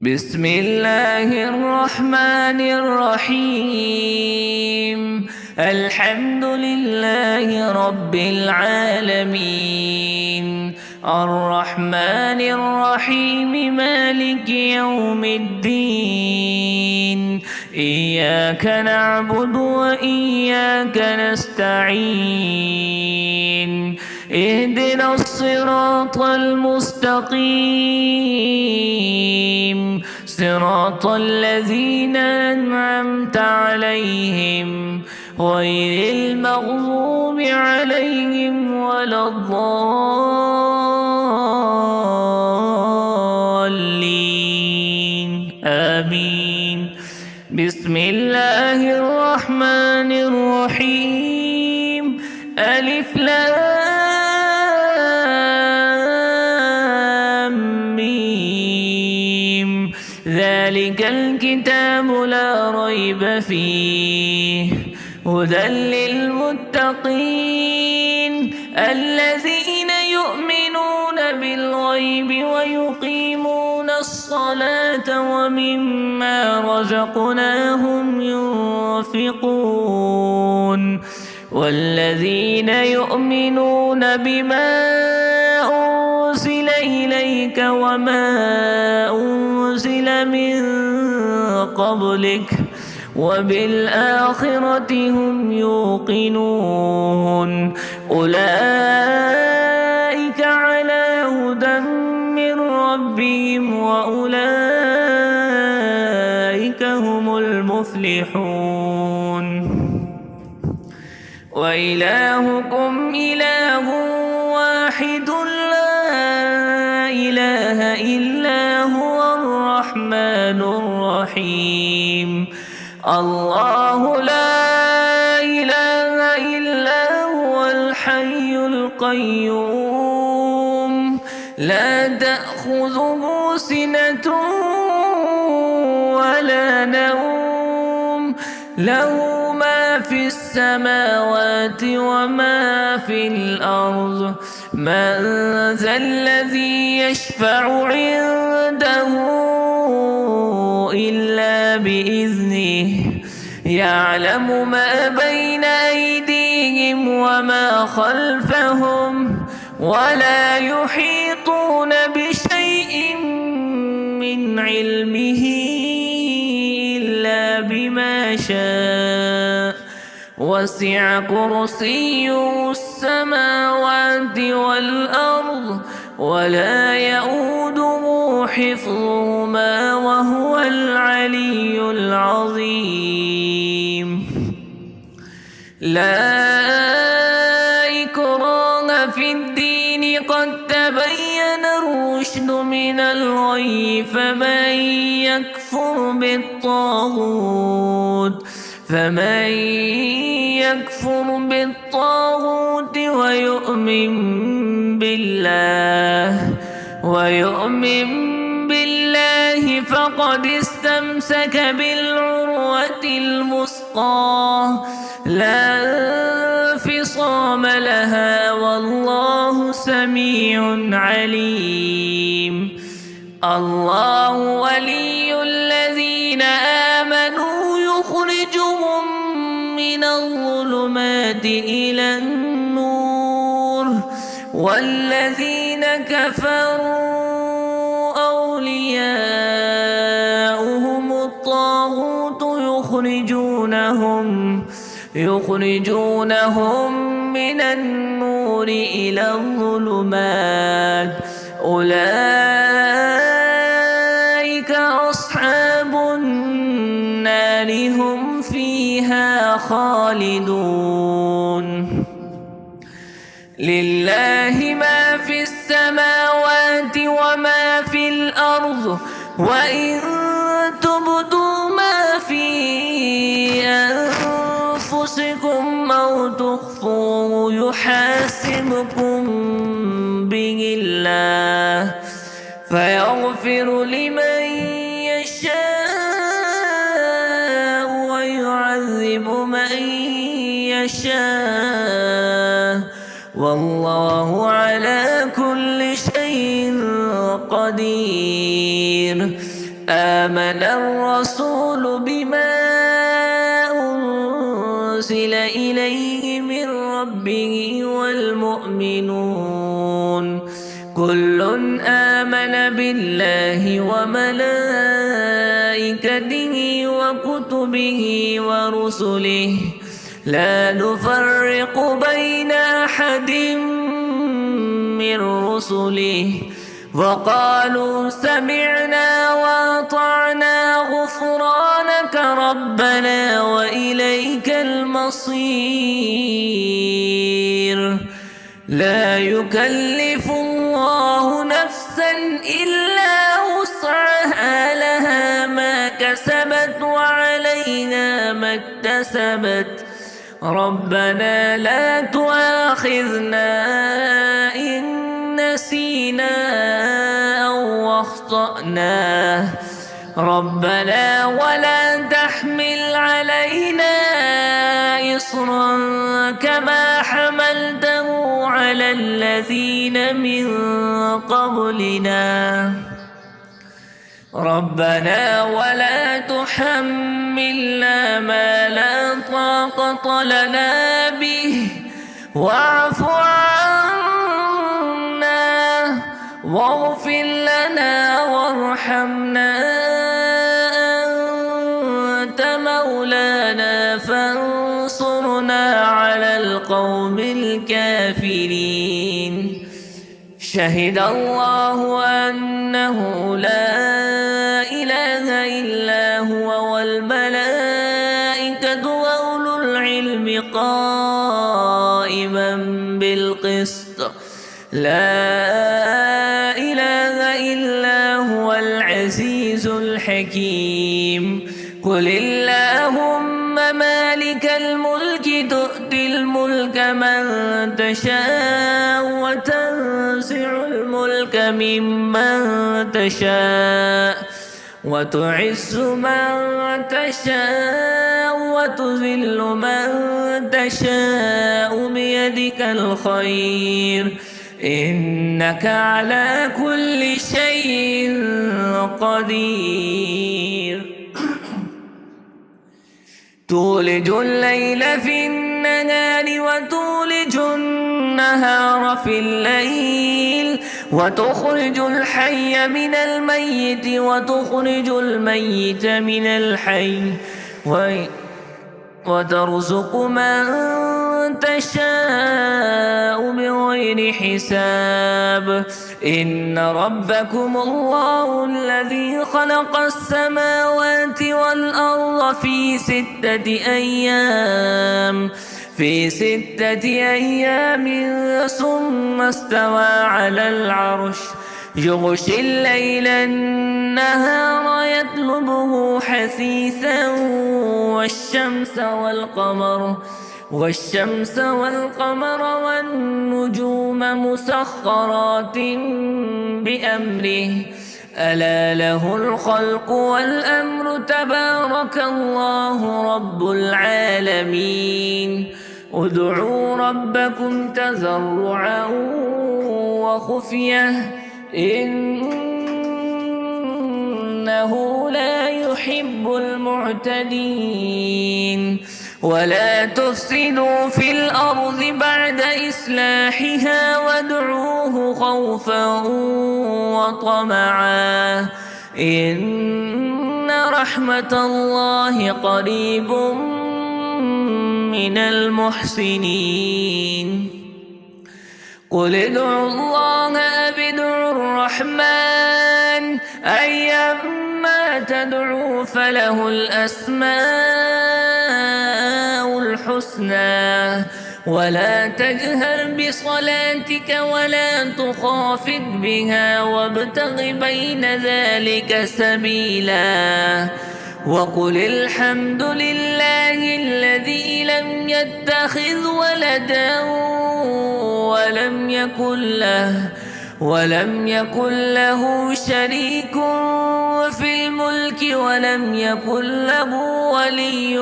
بسم الله الرحمن الرحيم. الحمد لله رب العالمين، الرحمن الرحيم، مالك يوم الدين. إياك نعبد وإياك نستعين، اهدنا الصراط المستقيم، صراط الذين أنعمت عليهم غير المغضوب عليهم ولا الضالين، آمين. بسم الله الرحمن الرحيم. ألف لام ميم. ذلك الكتاب لا ريب فيه، هدى للمتقين الذين يؤمنون بالغيب ويقيمون الصلاة ومما رزقناهم ينفقون، والذين يؤمنون بما أنزل إليك وما أنزل من قبلك وبالآخرة هم يوقنون، أولئك على هدى من ربهم وأولئك هم المفلحون. وإلهكم إله واحد لا إله إلا هو الرحمن الرحيم. الله لا إله إلا هو الحي القيوم، لا تأخذه سنة ولا نوم، له ما في السماوات وما في الأرض. من ذا الذي يشفع عنده إلا بإذنه، يعلم ما بين أيديهم وما خلفهم، ولا يحيطون بشيء من علمه إلا بما شاء، وسع كرسيه السماوات والأرض، ولا يؤوده حفظهما وهو العلي العظيم. لا إكراه في الدين، قد تبين الرشد من الغي، فمن يكفر بالطاغوت ويؤمن بالله فقد استمسك بالعروة الوثقى، لا انفصام لها، والله سميع عليم. الله ولي الذين آمنوا يخرجهم من الظلمات إلى النور، والذين كفروا أولياؤهم الطاغوت يخرجونهم من النور إلى الظلمات، أولئك أصحاب النار هم فيها خالدون. لله ما في السماوات وما في الأرض، وإن تبدوا ما في أنفسكم أو تخفوه يحاسبكم به الله، فيغفر لمن يشاء ويعذب من يشاء، والله على كل شيء قدير. آمن الرسول بما أنزل إليه من ربه والمؤمنون كل آمن بالله وملائكته وكتبه ورسله لا نفرق بين أحد من رسله وقالوا سمعنا وأطعنا غفرانك ربنا وإليك المصير لا يكلف الله نفسا إلا وسعها لها ما كسبت وعليها ما اكتسبت ربنا لا تؤاخذنا إن نسينا أو أخطأنا ربنا ولا تحمل علينا إصرا كما حملته على الذين من قبلنا ربنا ولا تحملنا ما لا طاقة لنا به واعف عنا واغفر لنا وارحمنا أنت مولانا فانصرنا على القوم الكافرين شهد الله أنه لا إله إلا هو والملائكة وأولو العلم قائما بالقسط لا إله إلا هو العزيز الحكيم قل اللهم مالك الملك تؤتي الملك من تشاء وتنزع الملك ممن تشاء وتعز من تشاء وتذل من تشاء بيدك الخير إنك على كل شيء قدير تولج الليل في النهار وتولج النهار في الليل وتخرج الحي من الميت وتخرج الميت من الحي وترزق من تشاء بغير حساب إن ربكم الله الذي خلق السماوات والأرض في ستة أيام ثم استوى على العرش يغشي الليل النهار يطلبه حثيثا والشمس والقمر والنجوم مسخرات بأمره ألا له الخلق والأمر تبارك الله رب العالمين ادعوا ربكم تضرعا وخفية إنه لا يحب المعتدين ولا تفسدوا في الأرض بعد إصلاحها وادعوه خوفا وطمعا إن رحمة الله قريب من المحسنين قل ادعوا الله أو ادعوا الرحمن أيما تدعوا فله الأسماء الحسنى ولا تجهر بصلاتك ولا تخافت بها وابتغ بين ذلك سبيلا وقل الحمد لله الذي لم يتخذ ولدا ولم يكن له شريك في الملك ولم يكن له ولي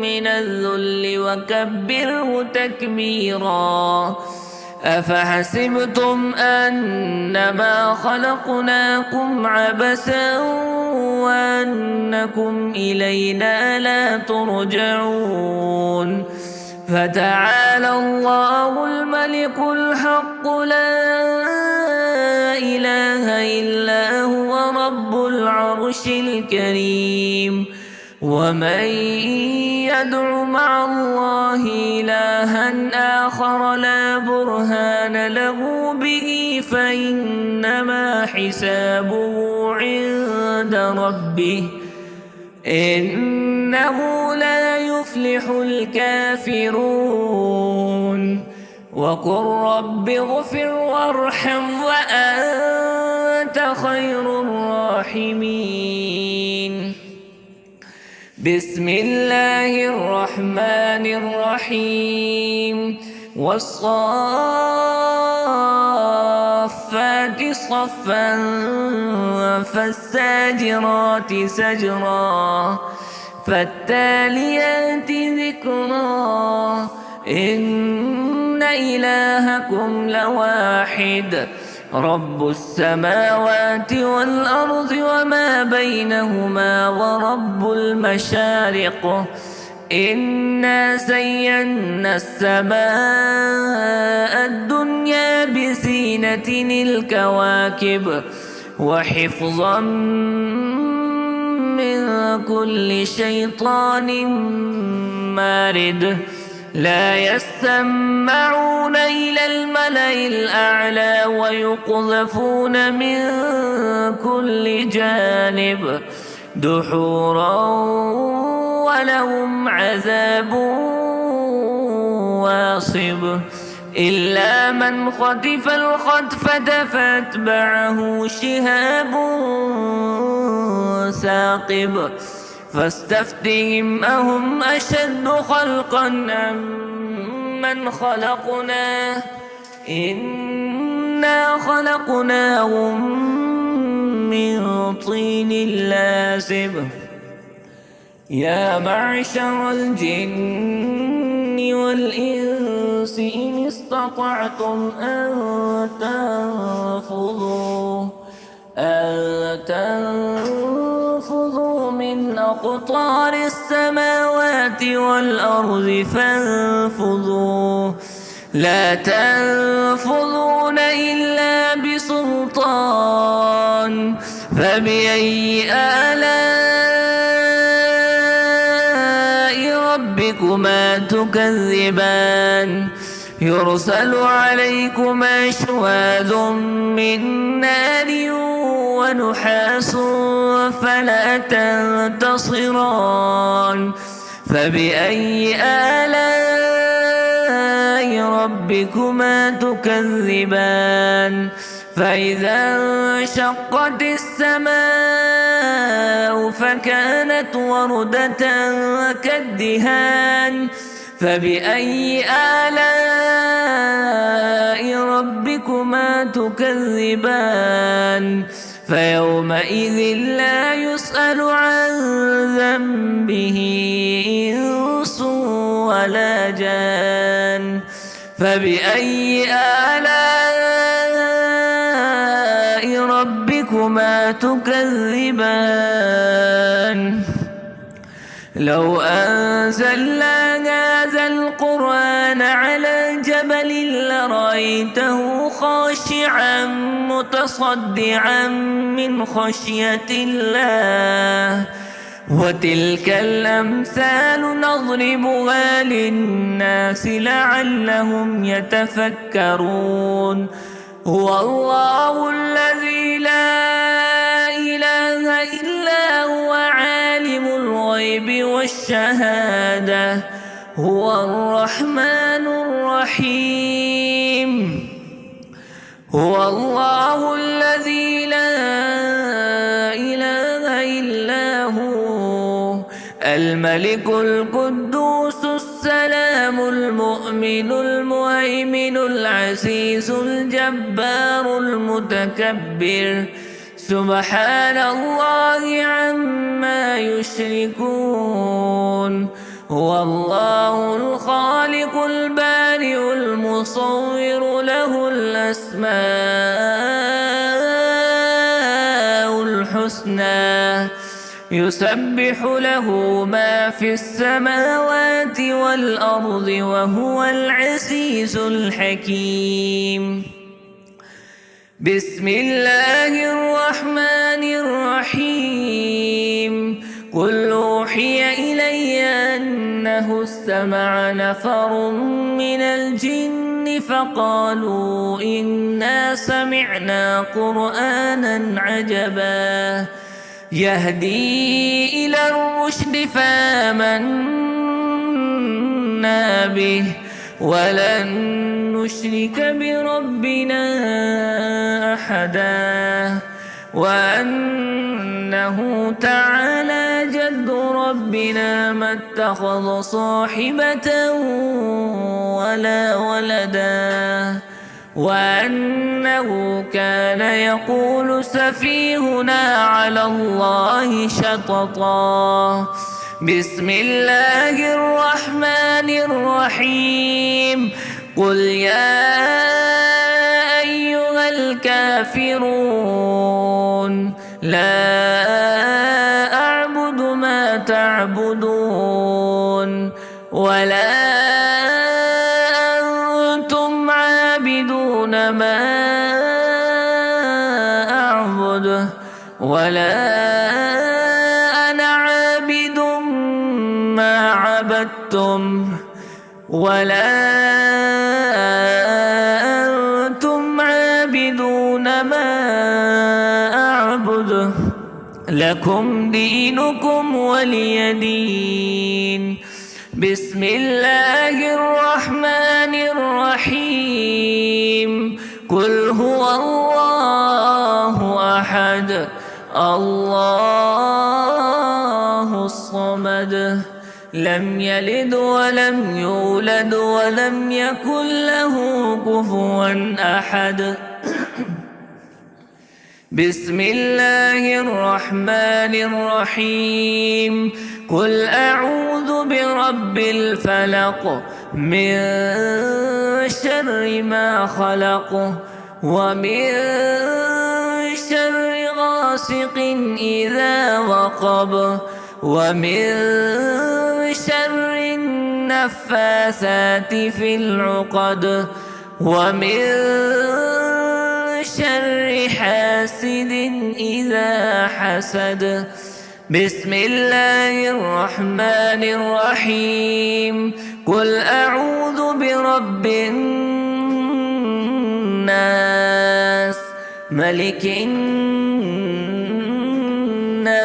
من الذل وكبره تكبيرا أفحسبتم أنما خلقناكم عبثا وأنكم إلينا لا ترجعون. فتعالى الله الملك الحق لا إله إلا هو رب العرش الكريم. ومن يدع مع الله إلها آخر لا برهان له به فإنما حسابه عند ربه إنه لا يفلح الكافرون. وقل رب اغفر وارحم وأنت خير الراحمين. بسم الله الرحمن الرحيم. والصافات صفا فالساجرات سجرا فالتاليات ذكرا إن إلهكم لواحد رب السماوات والأرض وما بينهما ورب المشارق إنا زينا السماء الدنيا بزينة الكواكب وحفظا من كل شيطان مارد لا يسمعون إلى الملأ الأعلى ويقذفون من كل جانب دحورا ولهم عذاب واصب إلا من خطف الخطفة فاتبعه شهاب ثاقب فاستفتهم أهم أشد خلقا أم من خلقنا إنا خلقناهم من طين لازب. يا معشر الجن والإنس إن استطعتم أن تنفذوا من أقطار السماوات والأرض فانفذوا لا تنفذون إلا بسلطان. فبأي آلاء ربكما تكذبان يرسل عليكما شواذ من نار ونحاس فلا تنتصران. فبأي آلاء ربكما تكذبان فإذا انشقت السماء فكانت وردة كالدهان. فبأي آلاء ربكما تكذبان فيومئذ لا يسأل عن ذنبه إنس ولا جان. فبأي آلاء ربكما تكذبان لو أنزلنا هذا القرآن على جبل لرأيته خاشعا متصدعا من خشية الله. وتلك الأمثال نضربها للناس لعلهم يتفكرون. هو الله الذي لا إله إلا هو عالم الغيب والشهادة هو الرحمن الرحيم. هو الله الذي لا إله إلا هو الملك القدوس السلام المؤمن المهيمن العزيز الجبار المتكبر سبحان الله عما يشركون. هو الله الخالق البارئ المصور له الأسماء الحسنى يسبح له ما في السماوات والأرض وهو العزيز الحكيم. بسم الله الرحمن الرحيم. قل أوحي إلي أنه استمع نفر من الجن فقالوا إنا سمعنا قرآنا عجبا يهدي إلى الرشد فآمنا به ولن نشرك بربنا أحدا وأنه تعالى جد ربنا ما اتخذ صاحبة ولا ولدا وأنه كان يقول سفيهنا على الله شططا. بسم الله الرحمن الرحيم. قل يا أيها الكافرون لا أعبد ما تعبدون ولا أنتم عابدون ما أعبد ولا أنا عابد ما عبدتم ولا أنتم عابدون ما أعبد لكم دينكم ولي دين. بسم الله الرحمن الرحيم. قل هو الله أحد الله الصمد لم يلد ولم يولد ولم يكن له كفوا أحد. بسم الله الرحمن الرحيم. قل أعوذ برب الفلق من شر ما خلق ومن شر غاسق إذا وقب ومن شر النفاثات في العقد ومن شر حاسد إذا حسد. بسم الله الرحمن الرحيم. قل أعوذ برب الناس ملك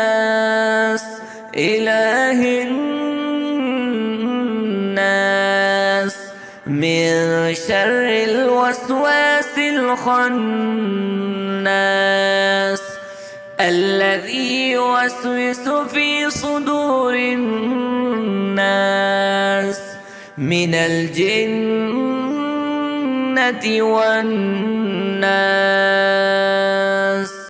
الناس إله الناس من شر الوسواس الخناس الذي يوسوس في صدور الناس من الجنة والناس.